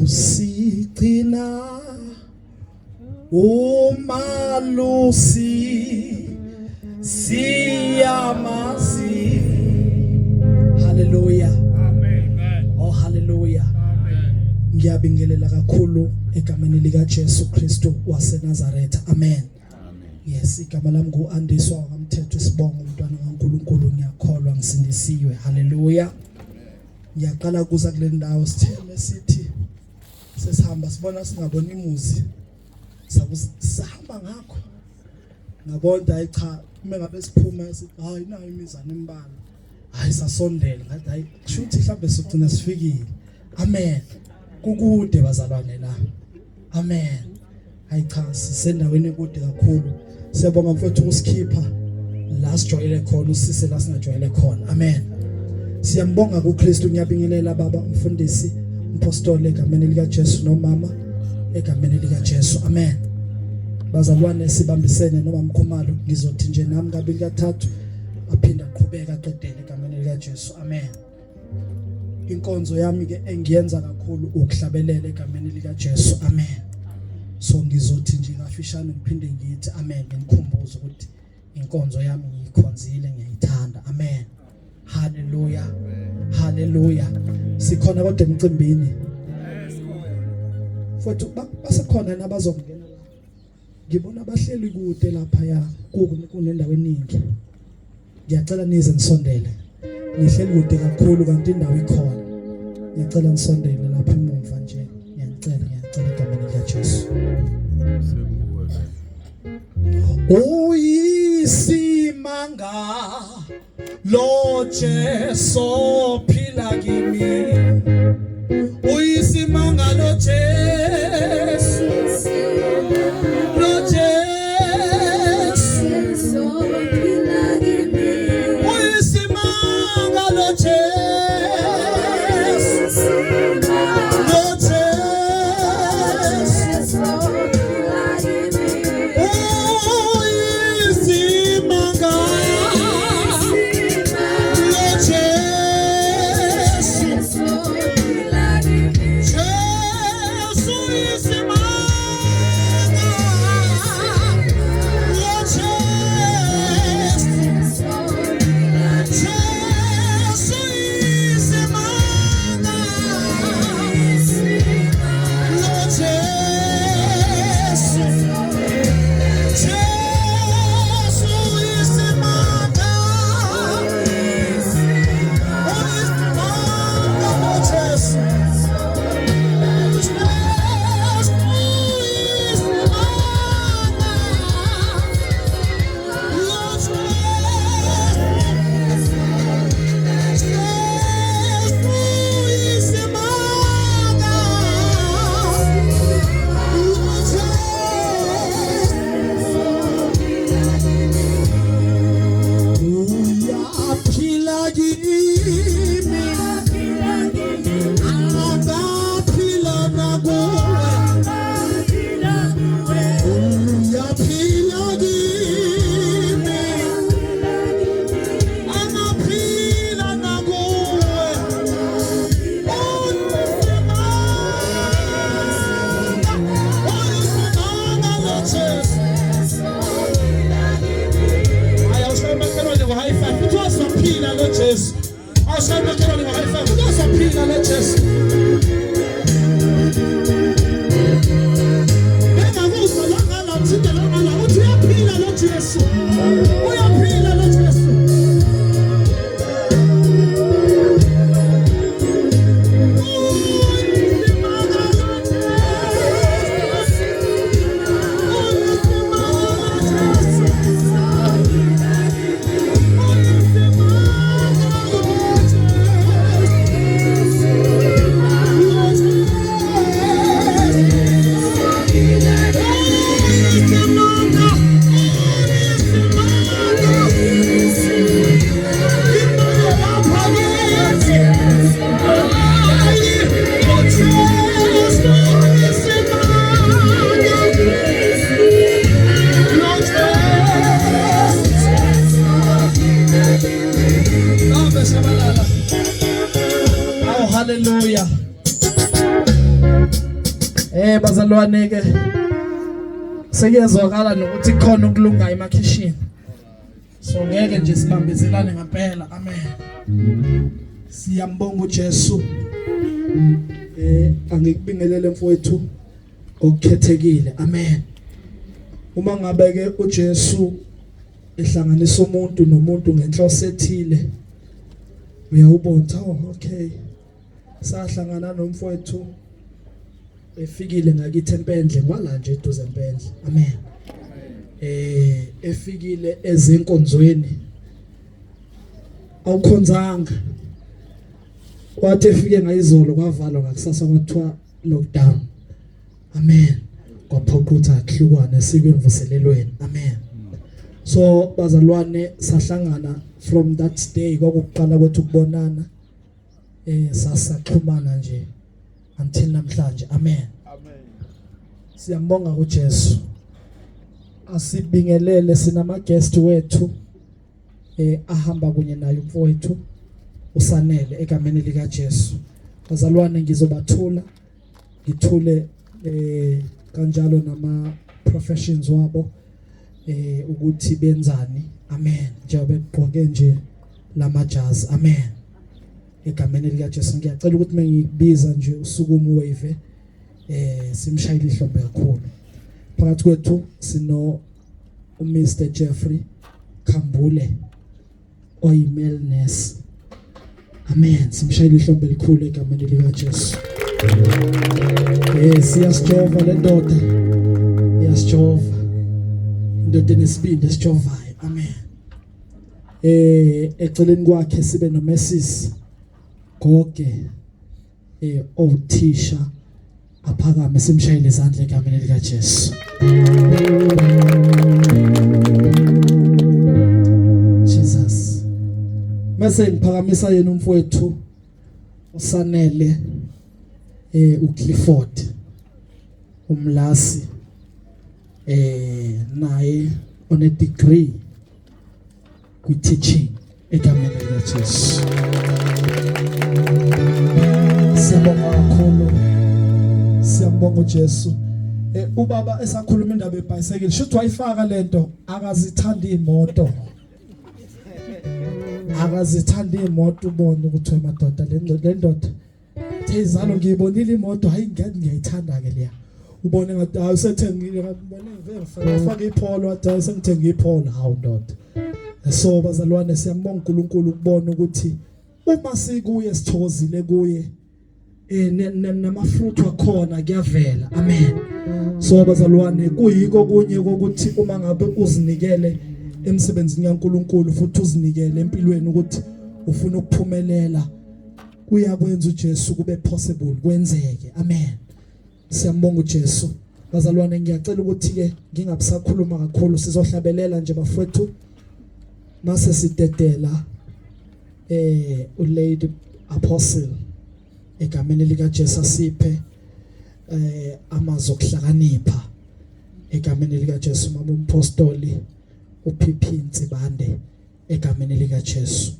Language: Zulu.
usigcina umalusi siyamazi. Hallelujah. Amen. Oh hallelujah. Amen. Ngiyabingelela kakhulu egameni lika Jesu Kristu waseNazaretha. Amen. Yes, igama lami nguAndiswa kaMthetho Sibongo, umntwana kaNkulunkulu, ngiyakholwa ngisindisiwe. Hallelujah. Ngiyaqala kuza kule ndawo sitheme sithi sesihamba sibona singabona imuzi. Sahamba ngakho. Ngabona hayi cha, uma ngabe siphuma sithi hayi nayo imizana embala. Hayi sasondela ngathi hayi kushuthi mhlawumbe sigcina sifikile. Amen. Kukude bazalwane la. Amen. Hayi cha sisendaweni ekude kakhulu. Siyabonga mfowethu ukusikhipha la sijwayele khona usise la singajwayele khona. Amen. Siyambonga kuKristu, ngiyabingelela baba umfundisi umpostoli egameni lika Jesu nomama egameni lika Jesu. Amen. Bazalwane sibambisene noma Mkhumalo, ngizothi nje nami kabili kathathu aphinda aqhubeka aqedele egameni lika Jesu. Amen. Inkonzo yami ke engiyenza kakhulu ukuhlabelela egameni lika Jesu. Amen. So ngizothi nje kafishane ngiphinde ngithi amen, ngikukhumbuze ukuthi inkonzo yami ngiyikhonzile, ngiyayithanda. Amen. Hallelujah. Hallelujah. Sikhona kodwa emcimbini. Futhi basekhona nabazongena la. Ngibona abahleli kude lapha ya kunendawo eningi. Ngiyacela nize nisondele. Nihleli kude kakhulu kanti indawo ikhona. Ngiyacela nisondele lapha emuva nje. Ngiyacela egameni lika Jesu. Uyisimanga lo Jesu phila kimi. Uyisimanga lo Jesu. Lo Jesu phila kimi. Uyisimanga lo Jesu. Lo Jesu phila kimi. Uyisimanga Bazalwane ke sekuyezwakala nokuthi khona ukulunga emakhishini. So ngeke nje sibambezelane ngempela. Amen. Siyambonga uJesu. Angikubingelele mfowethu okukhethekile. Amen. Uma ngabe ke uJesu ehlanganisa umuntu nomuntu ngenhloso ethile, uyawubona okay. Sahlangana nomfowethu efikile ngakithi empendle kwala nje eduze empendle. Amen. Efikile ezenkonzweni awukhonzanga, wathi efike ngayizolo kwavalwa ngakusasa kwathiwa lockdown. Amen. Kwaphoqutha akuhlukwane sikwemvuselelweni. Amen. So bazalwane sahlangana from that day kwakuqala kwethu ukubonana, sasaxhumana nje until namhlanje. Amen. Amen. Siyambonga uJesu. Asibingelele sinama guest wethu ahamba kunye naye umfowethu usanele egameni lika Jesu. Bazalwane ngizobathula ngithule kanjalo nama professions wabo ukuthi benzani. Amen. Njengoba begqoke nje lamajazi. Amen. Egameni lika Jesu ngiyacela ukuthi mengikubiza nje usukuma wave simshayile ihlombe kakhulu. Phakathi kwethu sino uMr Jeffrey Khambule oyimale nurse. Amen. Simshayile ihlombe likhulu egameni lika Jesu. Siyasijova le ndoda. Yasijova. Indoda nesibindi esijovayo. Amen. Eceleni kwakhe sibe no Mrs Goge othisha aphakame simshayile izandla egameni lika Jesu. Jesus. Mase ngiphakamisa yena umfowethu usanele uClifford umlasi naye on a degree with teaching egameni lika Jesu. Siyabonga kakhulu. Siyambonga uJesu. Ubaba esakhuluma indaba eBicycle shothi wayifaka lento akazithanda imoto. Akazithanda imoto ubone ukuthi emadoda le ndoda thezalo ngiyibonile imoto hayi ngiyayithanda ke leya. Ubone ngathi awusethengile ngibone ngifaka iPolo wathi sengithenga iPolo hawu ndoda. So bazalwane siyambonga uNkulunkulu ukubona ukuthi uma sikuye sithokozile kuye namafruit wakhona kuyavela. Amen. So bazalwane kuyiko kunye ukuthi uma ngabe uzinikele emsebenzini kaNkulunkulu futhi uzinikele empilweni ukuthi ufuna ukuphumelela, uyakwenza uJesu kube possible kwenzeke. Amen. Siyambonga uJesu. Bazalwane ngiyacela ukuthi ke ngingabisakhuluma kakhulu, sizohlabelela nje bafowethu mase sidedela uLady Apostle egameni lika Jesu asiphe amazwi okuhlakanipha egameni lika Jesu. Mama umpostoli uPhiphi Ntsibande egameni lika Jesu.